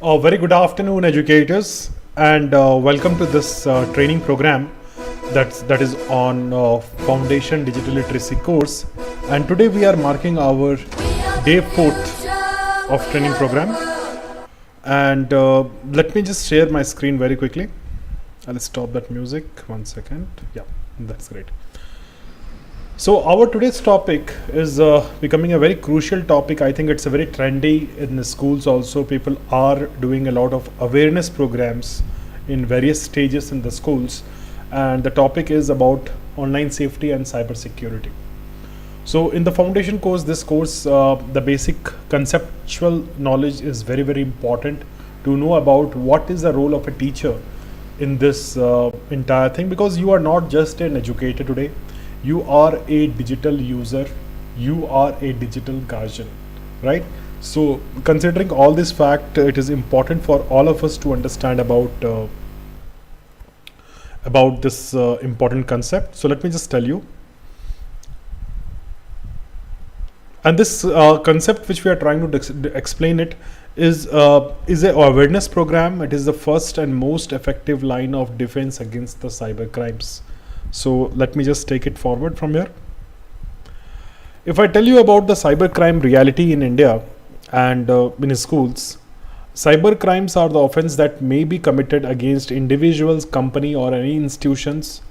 A very good afternoon, educators, and welcome to this training program that is on Foundation Digital Literacy course. And today we are marking our day 4th of training program. And let me just share my screen very quickly. I'll stop that music. 1 second. Yeah, that's great. So our today's topic is becoming a very crucial topic. I think it's a very trendy in the schools also. People are doing a lot of awareness programs in various stages in the schools. And the topic is about online safety and cyber security. So in the foundation course, this course, the basic conceptual knowledge is very, very important to know about what is the role of a teacher in this entire thing, because you are not just an educator today. You are a digital user, you are a digital guardian, right? So considering all this fact, it is important for all of us to understand about this important concept. So let me just tell you. And this concept which we are trying to explain it is a awareness program. It is the first and most effective line of defense against the cyber crimes. So let me just take it forward from here. If I tell you about the cybercrime reality in India and in schools, cyber crimes are the offense that may be committed against individuals, company or any institutions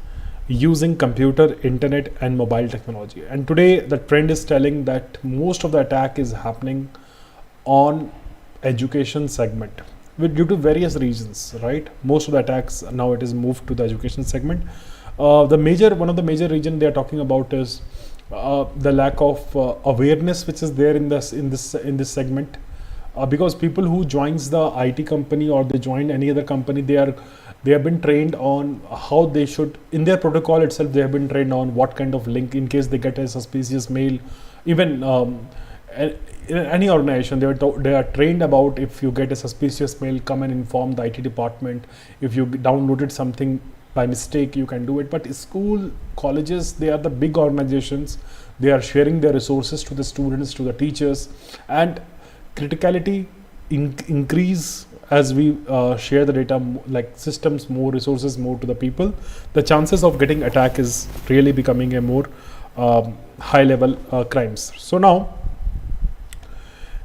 using computer, internet and mobile technology. And today the trend is telling that most of the attack is happening on education segment due to various reasons, right? Most of the attacks now it is moved to the education segment. One of the major reason they are talking about is the lack of awareness which is there in this segment, because people who joins the IT company or they join any other company, they have been trained on how they should, in their protocol itself they have been trained on what kind of link, in case they get a suspicious mail. Even in any organization, they are trained about, if you get a suspicious mail, come and inform the IT department. If you downloaded something by mistake, you can do it. But school, colleges, they are the big organizations. They are sharing their resources to the students, to the teachers, and criticality increase as we share the data, like systems, more resources, more to the people. The chances of getting attack is really becoming a more high level crimes. So now,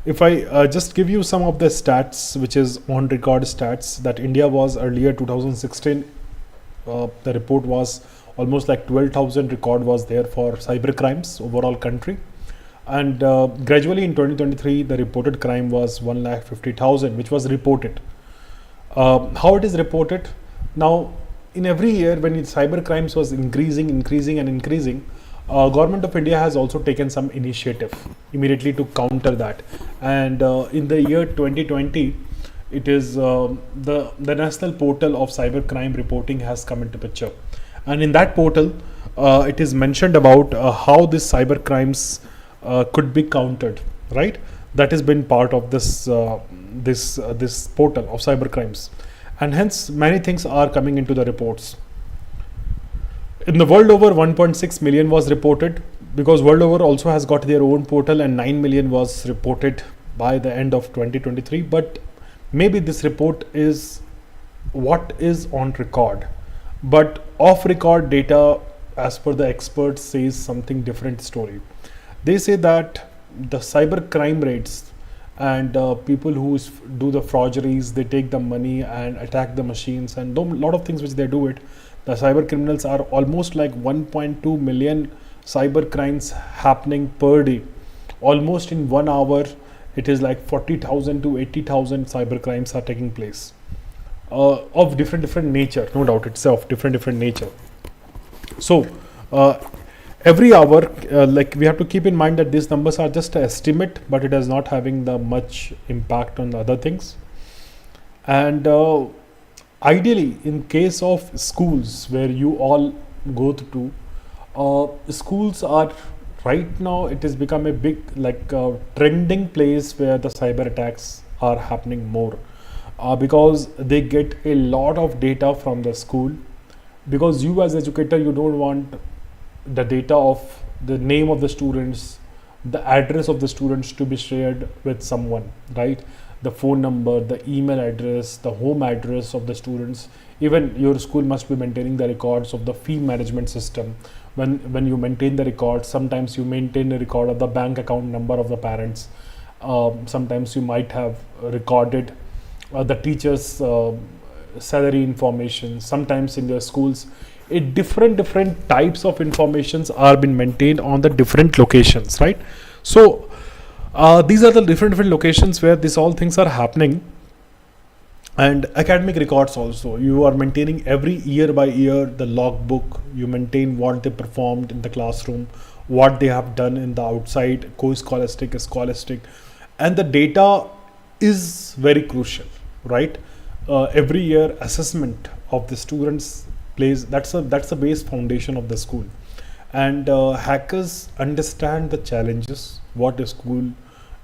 if I just give you some of the stats, which is on record stats, that India was earlier 2016. The report was almost like 12,000 record was there for cyber crimes overall country, and gradually in 2023 the reported crime was 1,50,000, which was reported. How it is reported now, in every year when cyber crimes was increasing, Government of India has also taken some initiative immediately to counter that. And in the year 2020, it is the national portal of cyber crime reporting has come into picture, and in that portal it is mentioned about how these cyber crimes could be countered, right? That has been part of this this portal of cyber crimes, and hence many things are coming into the reports. In the world over, 1.6 million was reported, because world over also has got their own portal, and 9 million was reported by the end of 2023. But maybe this report is what is on record, but off record data, as per the experts, says something different story. They say that the cyber crime rates and people who do the forgeries, they take the money and attack the machines and do a lot of things which they do it. The cyber criminals are almost like 1.2 million cyber crimes happening per day. Almost in 1 hour, it is like 40,000 to 80,000 cyber crimes are taking place, of different nature. No doubt, it's of different nature. So every hour, like we have to keep in mind that these numbers are just an estimate, but it is not having the much impact on the other things. And ideally, in case of schools where you all go to, schools are right now, it has become a big trending place where the cyber attacks are happening more, because they get a lot of data from the school. Because you as educator, you don't want the data of the name of the students, the address of the students to be shared with someone, right? the phone number, the email address, the home address of the students. Even your school must be maintaining the records of the fee management system. When you maintain the records, sometimes you maintain a record of the bank account number of the parents. Sometimes you might have recorded the teachers' salary information. Sometimes in the schools, different types of informations are being maintained on the different locations, right? So these are the different locations where these all things are happening. And academic records also, you are maintaining every year by year the logbook. You maintain what they performed in the classroom, what they have done in the outside, co-scholastic, scholastic, and the data is very crucial, right? Every year assessment of the students plays, that's the base foundation of the school. And hackers understand the challenges what a school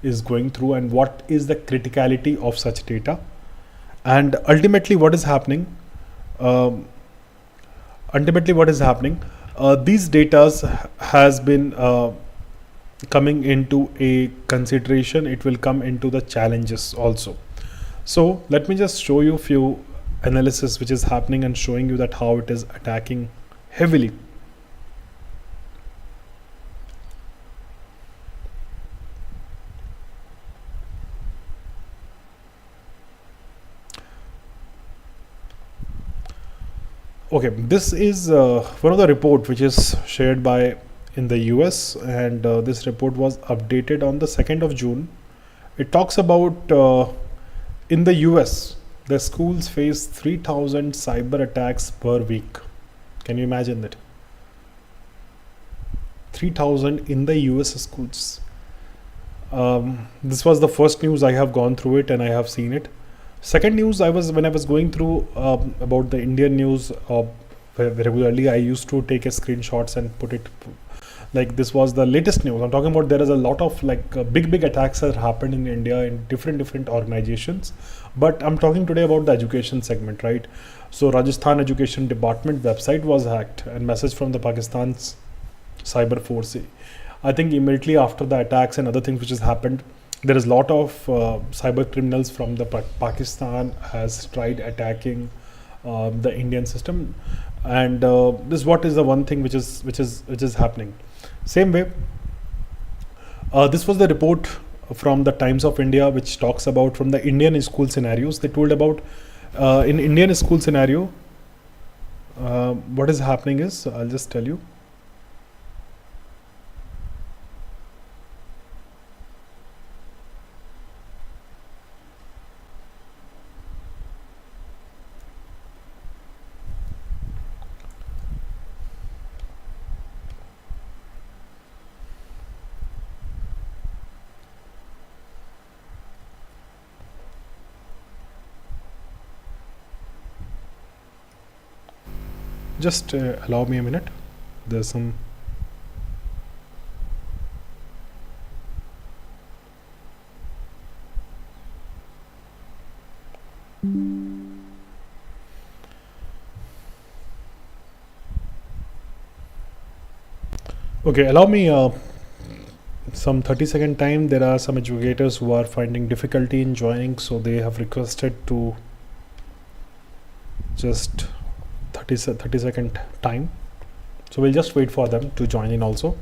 is going through and what is the criticality of such data. And ultimately what is happening, um, these data has been coming into a consideration. It will come into the challenges also. So let me just show you few analysis which is happening and showing you that how it is attacking heavily. Okay, this is one of the report which is shared by in the US, and this report was updated on the 2nd of June. It talks about in the US, the schools face 3,000 cyber attacks per week. Can you imagine that? 3,000 in the US schools. This was the first news. I have gone through it and I have seen it. Second news, when I was going through about the Indian news regularly, I used to take a screenshots and put it like this was the latest news. I'm talking about there is a lot of like big attacks that happened in India in different organizations, but I'm talking today about the education segment, right? So Rajasthan Education Department website was hacked and message from the Pakistan's cyber force. I think immediately after the attacks and other things which has happened, there is a lot of cyber criminals from the Pakistan has tried attacking the Indian system, and this what is the one thing which is happening. Same way, this was the report from the Times of India which talks about from the Indian school scenarios. They told about in Indian school scenario, what is happening is, I'll just tell you. Just allow me a minute. There's some. Okay, allow me some 30-second time. There are some educators who are finding difficulty in joining, so they have requested to just 30-second time. So we'll just wait for them to join in also.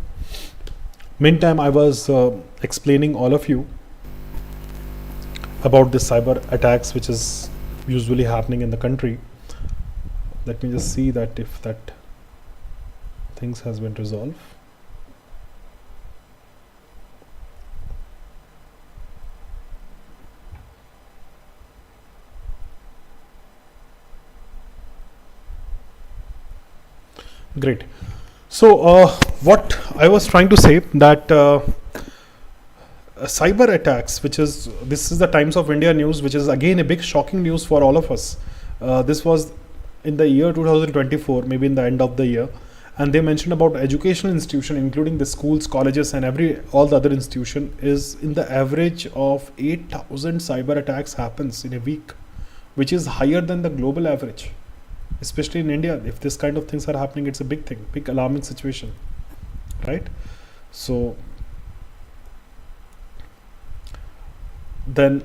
Meantime, I was explaining all of you about the cyber attacks which is usually happening in the country. Let me just see that if that things has been resolved. Great. So what I was trying to say that cyber attacks, this is the Times of India news, which is again a big shocking news for all of us. This was in the year 2024, maybe in the end of the year, and they mentioned about educational institution, including the schools, colleges, and all the other institution is in the average of 8,000 cyber attacks happens in a week, which is higher than the global average. Especially in India, if this kind of things are happening, it's a big thing, big alarming situation, right? So then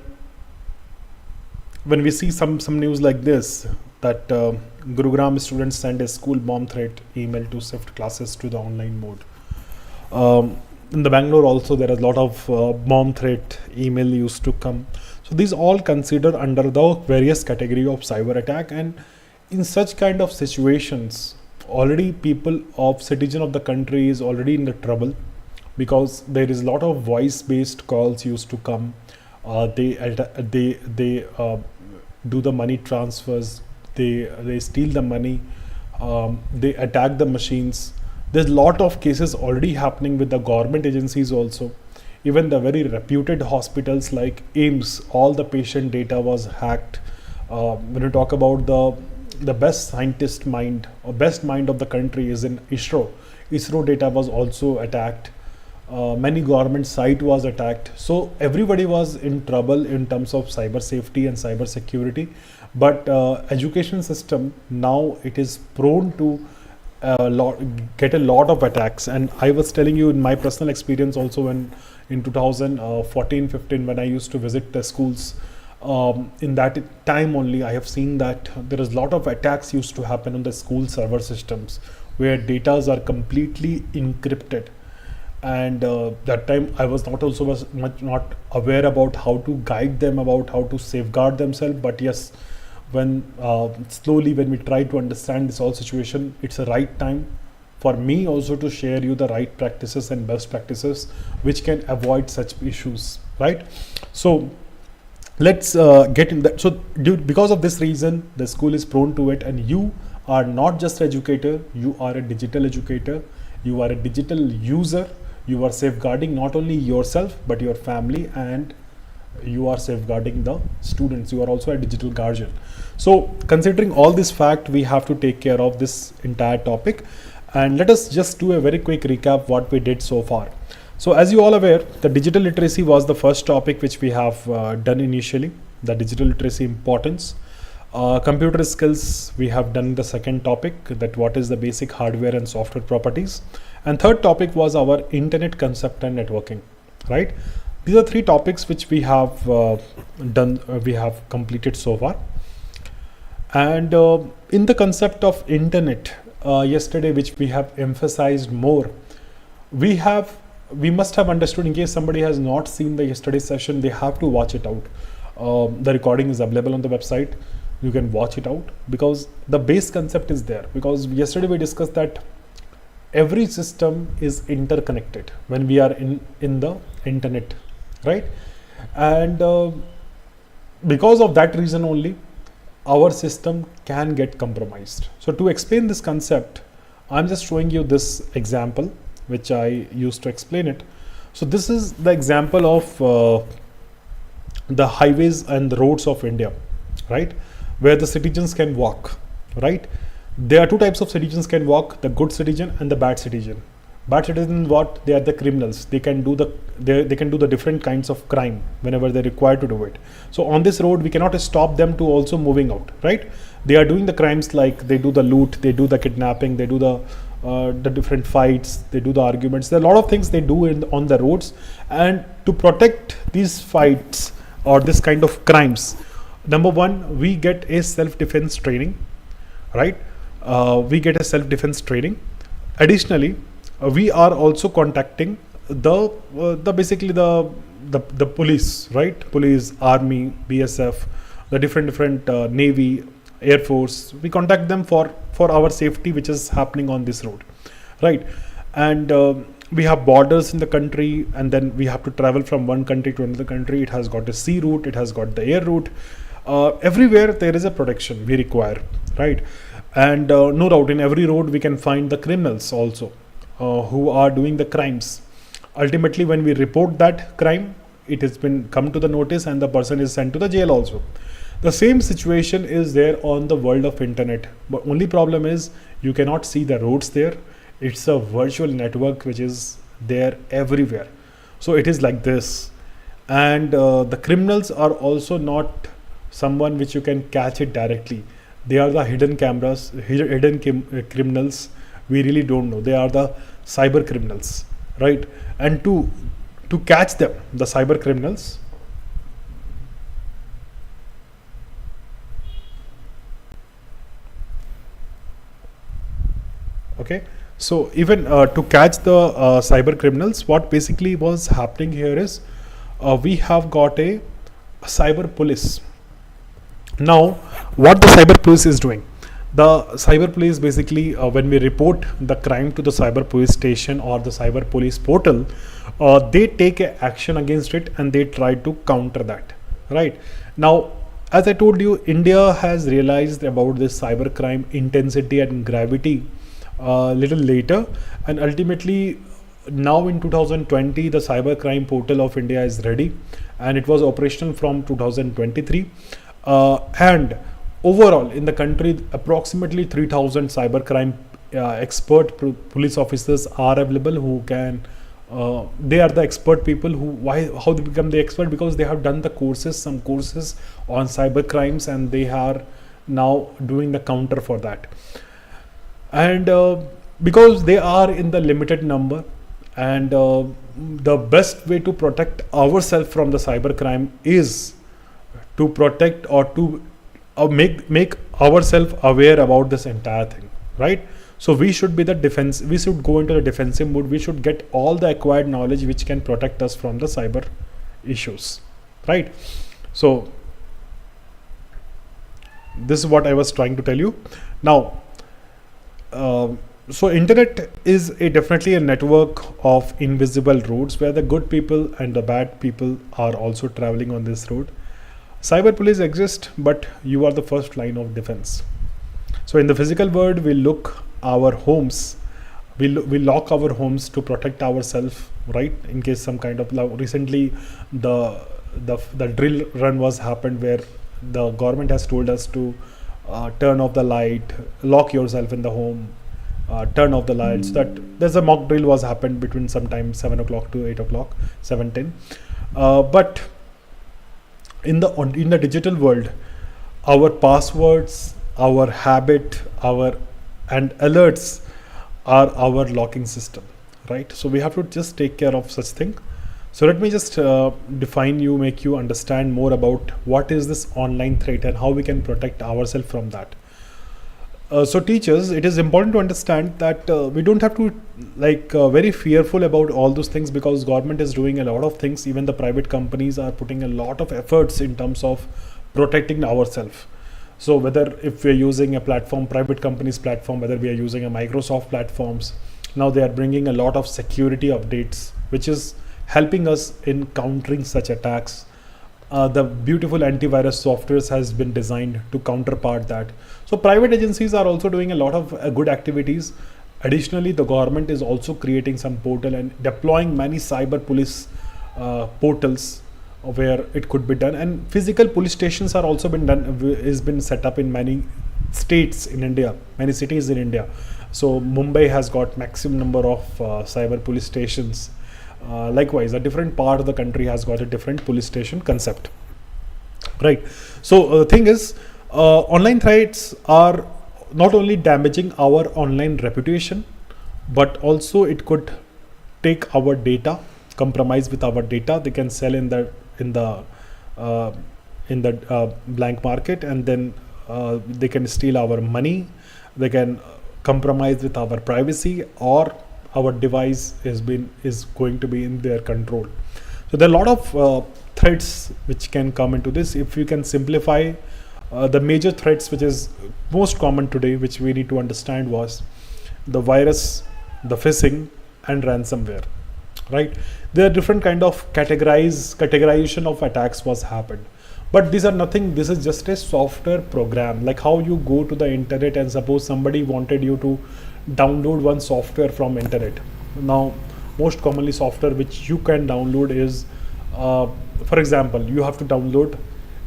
when we see some news like this, that Gurugram students send a school bomb threat email to shift classes to the online mode. In the Bangalore also there is a lot of bomb threat email used to come. So these all consider under the various category of cyber attack, and in such kind of situations already people of citizen of the country is already in the trouble, because there is a lot of voice based calls used to come. They do the money transfers, they steal the money, they attack the machines. There's a lot of cases already happening with the government agencies also. Even the very reputed hospitals like AIMS, all the patient data was hacked. When you talk about the best scientist mind or best mind of the country is in ISRO. ISRO data was also attacked. Many government site was attacked. So everybody was in trouble in terms of cyber safety and cyber security. But education system now it is prone to get a lot of attacks. And I was telling you in my personal experience also, when in 2014-15 when I used to visit the schools, in that time only I have seen that there is a lot of attacks used to happen on the school server systems where datas are completely encrypted. And that time I was much not aware about how to guide them, about how to safeguard themselves. But yes, when slowly when we try to understand this whole situation, it's a right time for me also to share you the right practices and best practices which can avoid such issues, right? So let's get in that. So because of this reason the school is prone to it, and you are not just an educator, you are a digital educator, you are a digital user. You are safeguarding not only yourself but your family, and you are safeguarding the students. You are also a digital guardian. So considering all this fact, we have to take care of this entire topic. And let us just do a very quick recap what we did so far. So as you all aware, the digital literacy was the first topic which we have done initially, the digital literacy importance. Computer skills we have done the second topic, that what is the basic hardware and software properties. And third topic was our internet concept and networking, right? These are three topics which we have we have completed so far. And in the concept of internet, yesterday, which we have emphasized more, we must have understood, in case somebody has not seen the yesterday's session, they have to watch it out. The recording is available on the website. You can watch it out, because the base concept is there. Because yesterday we discussed that every system is interconnected when we are in the internet, right? And because of that reason only, our system can get compromised. So to explain this concept, I'm just showing you this example which I used to explain it. So this is the example of the highways and the roads of India, right, where the citizens can walk, right? There are two types of citizens can walk: the good citizen and the bad citizen. Bad citizen, what? They are the criminals. They can do the different kinds of crime whenever they're required to do it. So on this road we cannot stop them to also moving out, right? They are doing the crimes, like they do the loot, they do the kidnapping, they do the different fights, they do the arguments. There are a lot of things they do on the roads. And to protect these fights or this kind of crimes, number one, we get a self-defense training, right? We get a self-defense training. Additionally, we are also contacting the basically the police, right? Police, army, BSF, the different navy, air force. We contact them for our safety, which is happening on this road, right? And we have borders in the country, and then we have to travel from one country to another country. It has got a sea route, it has got the air route. Everywhere there is a protection we require, right? And no doubt in every road we can find the criminals also, who are doing the crimes. Ultimately, when we report that crime, it has been come to the notice and the person is sent to the jail also. The same situation is there on the world of internet, but only problem is you cannot see the roads there. It's a virtual network which is there everywhere. So it is like this. And the criminals are also not someone which you can catch it directly. They are the hidden cameras, criminals. We really don't know. They are the cyber criminals, right? And to catch them, the cyber criminals, Okay, so even to catch the cyber criminals, what basically was happening here is we have got a cyber police. Now, what the cyber police is doing? The cyber police basically, when we report the crime to the cyber police station or the cyber police portal, they take a action against it and they try to counter that. Right now, as I told you, India has realized about this cyber crime intensity and gravity little later, and ultimately now in 2020 the cyber crime portal of India is ready, and it was operational from 2023, and overall in the country approximately 3000 cyber crime expert police officers are available who can they are the expert people who, why, how they become the expert, because they have done the courses, some courses on cyber crimes, and they are now doing the counter for that. And because they are in the limited number, and the best way to protect ourselves from the cyber crime is to protect or to make ourselves aware about this entire thing, right? So we should be the defense, we should go into the defensive mode, we should get all the acquired knowledge which can protect us from the cyber issues, right? So this is what I was trying to tell you. Now so internet is definitely a network of invisible roads where the good people and the bad people are also traveling on this road. Cyber police exist, but you are the first line of defense. So in the physical world, we look our homes, we lock our homes to protect ourselves, right? In case some kind of recently the drill run was happened where the government has told us to turn off the light, lock yourself in the home, turn off the lights. That there's a mock drill was happened between sometime 7 o'clock to 8 o'clock, 7:10. But in the digital world, our passwords, our habit, our and alerts are our locking system, right? So we have to just take care of such thing. So let me just define you, make you understand more about what is this online threat and how we can protect ourselves from that. So teachers, it is important to understand that we don't have to very fearful about all those things, because government is doing a lot of things. Even the private companies are putting a lot of efforts in terms of protecting ourselves. So whether if we are using a platform, private companies platform, whether we are using a Microsoft platforms, now they are bringing a lot of security updates, which is helping us in countering such attacks. The beautiful antivirus softwares has been designed to counterpart that. So private agencies are also doing a lot of good activities. Additionally, the government is also creating some portal and deploying many cyber police portals where it could be done, and physical police stations are also been done, is been set up in many states in India, many cities in India. So Mumbai has got maximum number of cyber police stations. Likewise, a different part of the country has got a different police station concept, right? So the thing is, online threats are not only damaging our online reputation, but also it could take our data, compromise with our data. They can sell in the blank market, and then they can steal our money. They can compromise with our privacy, or our device is going to be in their control. So there are a lot of threats which can come into this. If you can simplify the major threats which is most common today, which we need to understand, was the virus, the phishing, and ransomware, right? There are different kind of categorization of attacks was happened, but these are nothing. This is just a software program, like how you go to the internet and suppose somebody wanted you to download one software from internet. Now most commonly software which you can download is for example, you have to download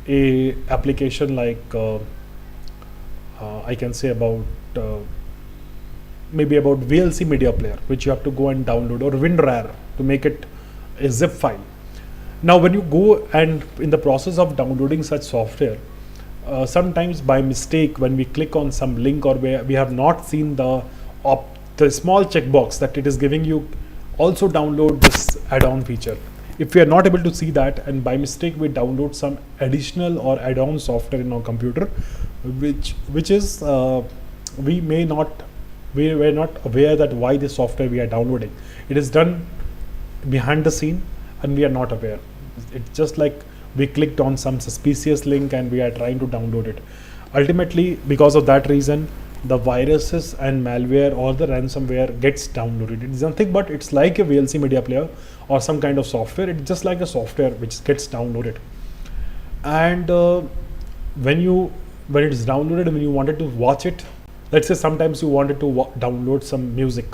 a application like I can say about maybe about VLC media player, which you have to go and download, or WinRAR to make it a zip file. Now when you go and in the process of downloading such software, sometimes by mistake when we click on some link, or we have not seen the small checkbox that it is giving you, also download this add-on feature. If we are not able to see that, and by mistake we download some additional or add-on software in our computer, which is we may not We were not aware that why this software we are downloading. It is done behind the scene and we are not aware. It's just like we clicked on some suspicious link and we are trying to download it. Ultimately, because of that reason, the viruses and malware or the ransomware gets downloaded. It's nothing but it's like a VLC media player or some kind of software. It's just like a software which gets downloaded. And when it is downloaded, when you wanted to watch it, let's say sometimes you wanted to download some music,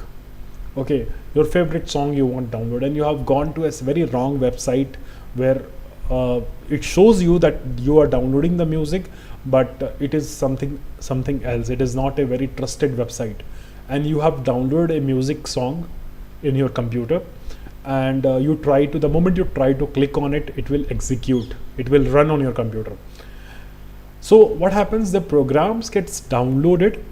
okay, your favorite song you want to download, and you have gone to a very wrong website where it shows you that you are downloading the music, but it is something else. It is not a very trusted website, and you have downloaded a music song in your computer, and the moment you try to click on it, it will execute, it will run on your computer. So what happens, the programs gets downloaded,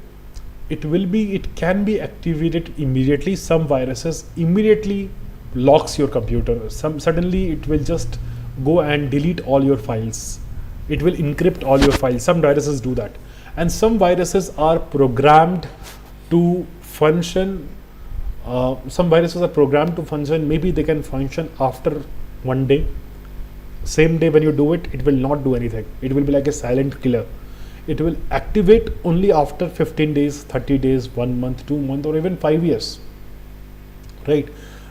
it can be activated immediately. Some viruses immediately locks your computer. Suddenly it will just go and delete all your files. It will encrypt all your files. Some viruses do that, and some viruses are programmed to function. Some viruses are programmed to function. Maybe they can function after 1 day. Same day when you do it, it will not do anything. It will be like a silent killer. It will activate only after 15 days, 30 days, 1 month, 2 months, or even 5 years. Right?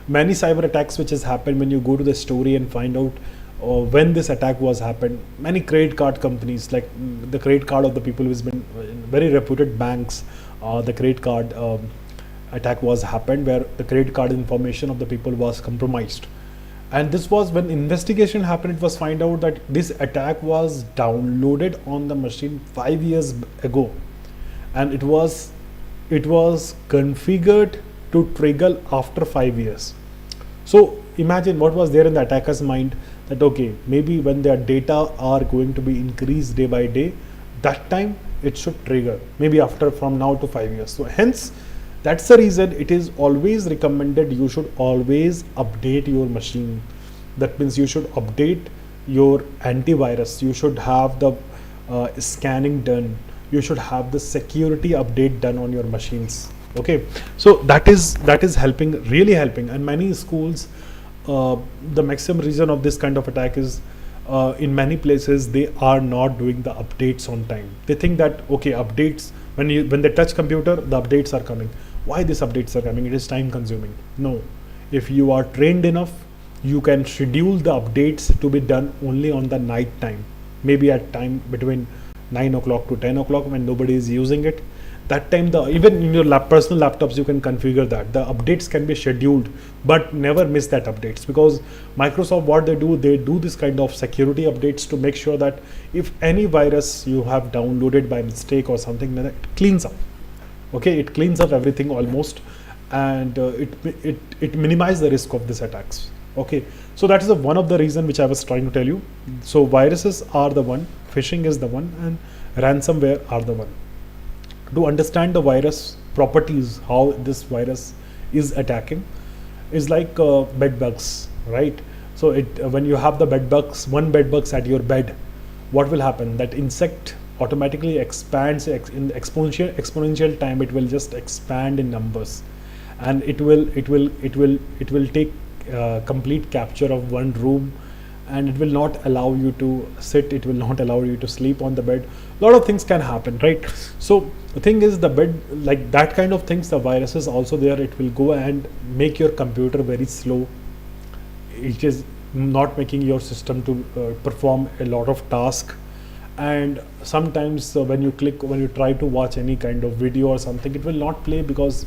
Many cyber attacks which has happened, when you go to the story and find out when this attack was happened, many credit card companies, like the credit card of the people who's been very reputed banks, the credit card attack was happened where the credit card information of the people was compromised. And this was when investigation happened, it was find out that this attack was downloaded on the machine 5 years ago, and it was configured to trigger after 5 years. So imagine what was there in the attacker's mind, that okay, maybe when their data are going to be increased day by day, that time it should trigger, maybe after from now to 5 years. So hence, that's the reason it is always recommended you should always update your machine. That means you should update your antivirus, you should have the scanning done, you should have the security update done on your machines. Okay, so that is helping, really helping. And many schools, the maximum reason of this kind of attack is in many places they are not doing the updates on time. They think that okay, updates, when they touch computer, the updates are coming. Why these updates are coming? It is time consuming. No, if you are trained enough, you can schedule the updates to be done only on the night time, maybe at time between 9 o'clock to 10 o'clock when nobody is using it. That time, even in your personal laptops, you can configure that the updates can be scheduled, but never miss that updates, because Microsoft, what they do this kind of security updates to make sure that if any virus you have downloaded by mistake or something like that, it cleans up. Okay, it cleans up everything almost, and it minimizes the risk of these attacks. Okay, so that is one of the reason which I was trying to tell you. So viruses are the one, phishing is the one, and ransomware are the one. To understand the virus properties, how this virus is attacking, is like bed bugs, right? So when you have the bed bugs, one bed bugs at your bed, what will happen? That insect automatically expands in exponential time. It will just expand in numbers, and it will take complete capture of one room, and it will not allow you to sit, it will not allow you to sleep on the bed. A lot of things can happen, right? So the thing is, the bed, like that kind of things, the virus is also there. It will go and make your computer very slow. It is not making your system to perform a lot of tasks. And sometimes when you try to watch any kind of video or something, it will not play because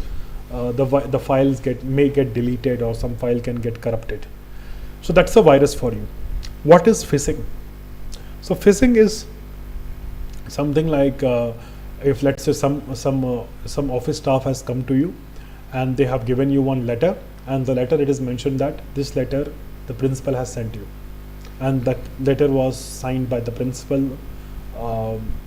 the files may get deleted, or some file can get corrupted. So that's a virus for you. What is phishing? So phishing is something like if let's say some office staff has come to you and they have given you one letter, and the letter, it is mentioned that this letter the principal has sent you, and that letter was signed by the principal.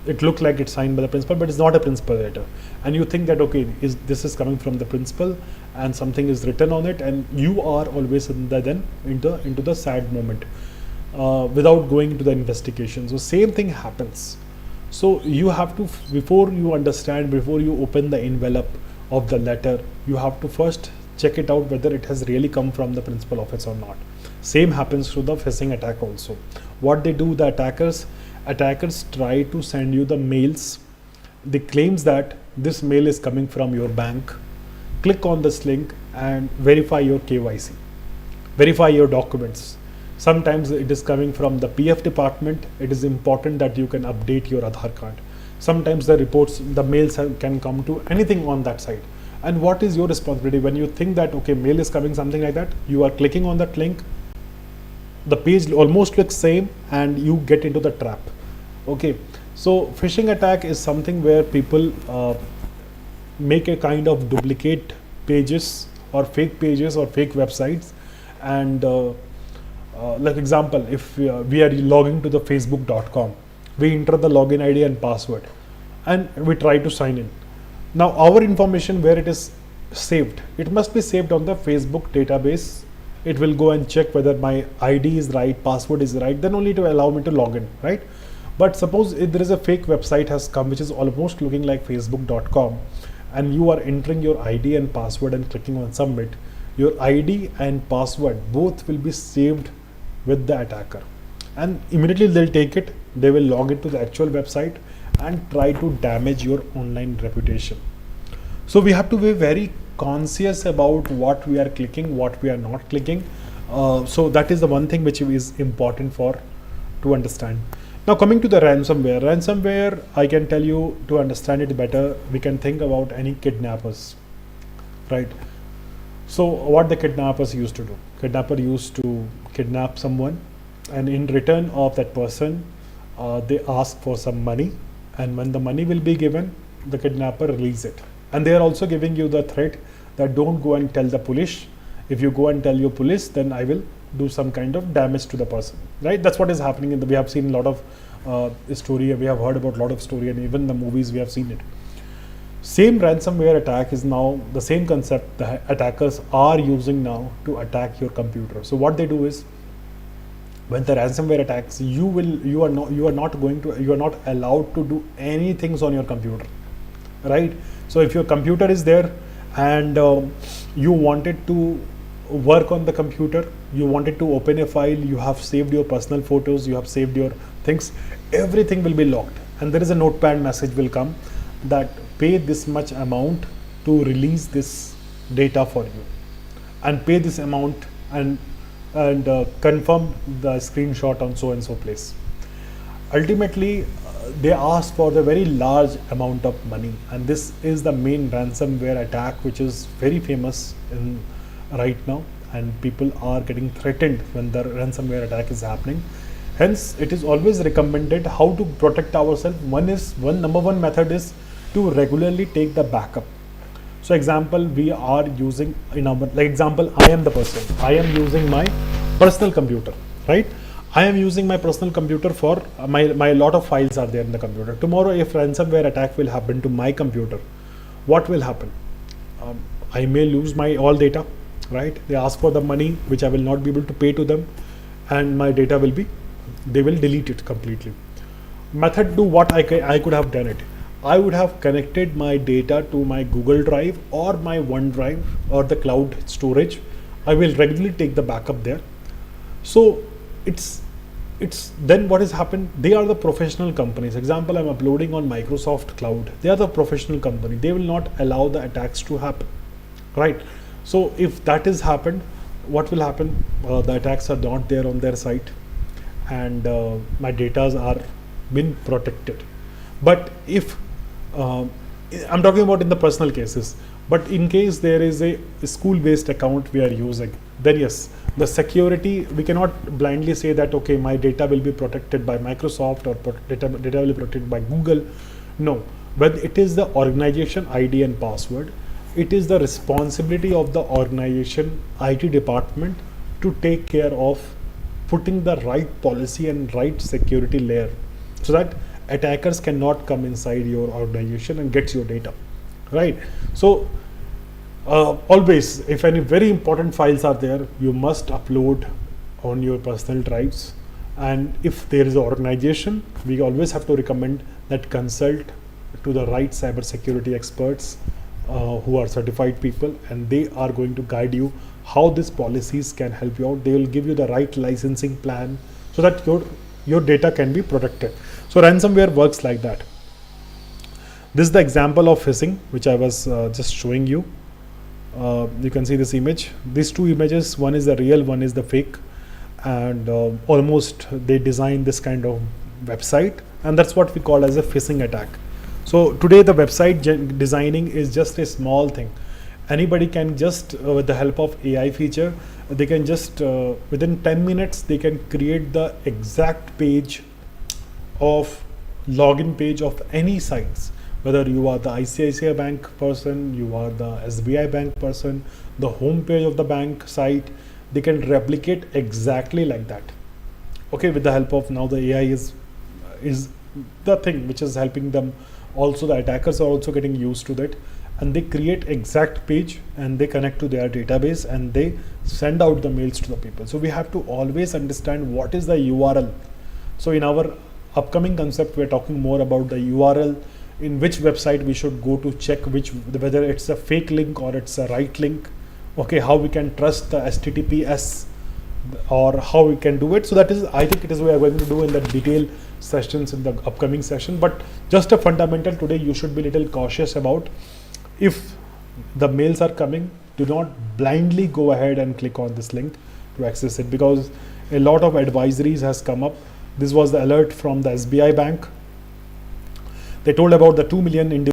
It looked like it's signed by the principal, but it's not a principal letter, and you think that okay, this is coming from the principal and something is written on it, and you are always into the sad moment without going into the investigation. So same thing happens. So you have to, before you understand, before you open the envelope, of the letter, you have to first check it out whether it has really come from the principal office or not. Same happens to the phishing attack also. What they do, the attackers try to send you the mails. They claims that this mail is coming from your bank. Click on this link and verify your KYC, verify your documents. Sometimes it is coming from the PF department. It is important that you can update your Aadhaar card. Sometimes the reports, the mails can come to anything on that side. And what is your responsibility when you think that, okay, mail is coming, something like that, you are clicking on that link, the page almost looks same and you get into the trap. Okay, so phishing attack is something where people make a kind of duplicate pages or fake websites. And like example, if we are logging to the facebook.com, we enter the login ID and password and we try to sign in. Now our information, where it is saved, it must be saved on the Facebook database. It will go and check whether my ID is right, password is right, then only to allow me to log in, right? But suppose if there is a fake website has come which is almost looking like facebook.com, and you are entering your ID and password and clicking on submit, your ID and password both will be saved with the attacker, and immediately they'll take it, they will log into the actual website and try to damage your online reputation. So we have to be very conscious about what we are clicking, what we are not clicking. So that is the one thing which is important to understand. Now coming to the ransomware, I can tell you, to understand it better, we can think about any kidnappers, right? So what the kidnappers used to do, kidnapper used to kidnap someone, and in return of that person, they ask for some money, and when the money will be given, the kidnapper release it. And they are also giving you the threat that don't go and tell the police. If you go and tell your police, then I will do some kind of damage to the person, right? That's what is happening in we have seen a lot of story, we have heard about a lot of story, and even the movies we have seen it. Same ransomware attack is now the same concept the attackers are using now to attack your computer. So what they do is, when the ransomware attacks, you are not allowed to do anything on your computer, right? So if your computer is there and you wanted to work on the computer, you wanted to open a file, you have saved your personal photos, you have saved your things, everything will be locked, and there is a notepad message will come that pay this much amount to release this data for you, and pay this amount and confirm the screenshot on so and so place. Ultimately they ask for the very large amount of money, and this is the main ransomware attack which is very famous in right now, and people are getting threatened when the ransomware attack is happening. Hence it is always recommended how to protect ourselves. Number one method is to regularly take the backup. So example, we are using in our, like example, I am the person, I am using my personal computer, right? I am using my personal computer for my lot of files are there in the computer. Tomorrow if ransomware attack will happen to my computer, what will happen? I may lose my all data, right? They ask for the money which I will not be able to pay to them, and my data will be, they will delete it completely. Method to what I could have done it. I would have connected my data to my Google Drive or my OneDrive or the cloud storage. I will regularly take the backup there. So it's then what has happened, they are the professional companies. Example, I'm uploading on Microsoft Cloud. They are the professional company. They will not allow the attacks to happen, right? So if that is happened, what will happen? The attacks are not there on their site, and my data are been protected. But if I'm talking about in the personal cases, but in case there is a school-based account we are using, then yes, the security, we cannot blindly say that okay, my data will be protected by Microsoft or data will be protected by Google. No, but it is the organization ID and password. It is the responsibility of the organization IT department to take care of putting the right policy and right security layer, so that attackers cannot come inside your organization and get your data, right? So always, if any very important files are there, you must upload on your personal drives. And if there is an organization, we always have to recommend that consult to the right cyber security experts who are certified people, and they are going to guide you how these policies can help you out. They will give you the right licensing plan so that your data can be protected. So ransomware works like that. This is the example of phishing which I was just showing you. You can see this image, these two images, one is the real, one is the fake, and almost they design this kind of website, and that's what we call as a phishing attack. So today the website designing is just a small thing. Anybody can just with the help of AI feature, they can just within 10 minutes they can create the exact page of login page of any sites. Whether you are the ICICI bank person, you are the SBI bank person, the home page of the bank site, they can replicate exactly like that. Okay, with the help of now the AI is the thing which is helping them. Also the attackers are also getting used to that, and they create exact page and they connect to their database and they send out the mails to the people. So we have to always understand what is the URL. So in our upcoming concept we're talking more about the URL, in which website we should go to check whether it's a fake link or it's a right link. Okay, how we can trust the HTTPS, or how we can do it. So that is, I think it is we are going to do in the detailed sessions in the upcoming session. But just a fundamental today, you should be little cautious about if the mails are coming, do not blindly go ahead and click on this link to access it, because a lot of advisories has come up. This was the alert from the SBI bank. They told about the 2 million individuals